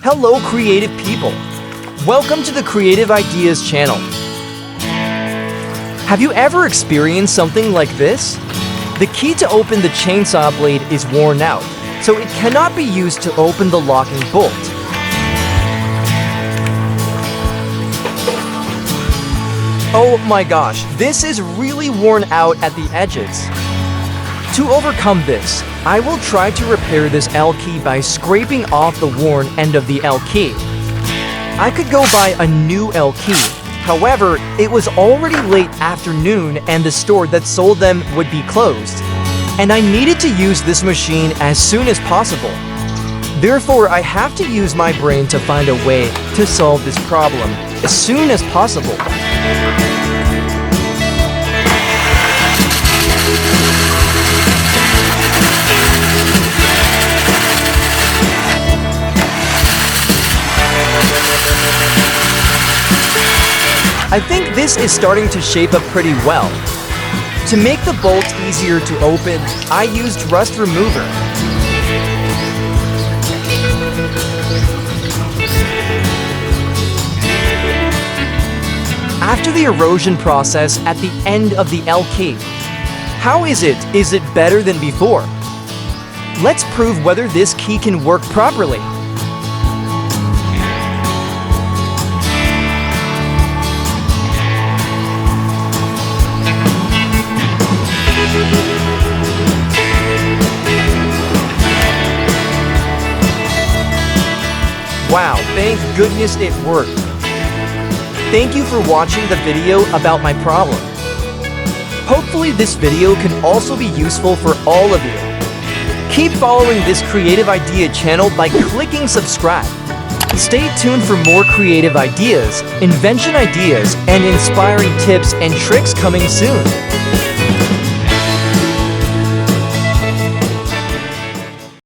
Hello creative people! Welcome to the Creative Ideas channel. Have you ever experienced something like this? The key to open the chainsaw blade is worn out, so it cannot be used to open the locking bolt. Oh my gosh, this is really worn out at the edges. To overcome this, I will try to repair this L key by scraping off the worn end of the L key. I could go buy a new L key. However, it was already late afternoon and the store that sold them would be closed. And I needed to use this machine as soon as possible. Therefore, I have to use my brain to find a way to solve this problem as soon as possible. I think this is starting to shape up pretty well. To make the bolt easier to open, I used rust remover. After the erosion process at the end of the L key, how is it? Is it better than before? Let's prove whether this key can work properly. Wow, thank goodness it worked. Thank you for watching the video about my problem. Hopefully this video can also be useful for all of you. Keep following this Creative Idea channel by clicking subscribe. Stay tuned for more creative ideas, invention ideas, and inspiring tips and tricks coming soon.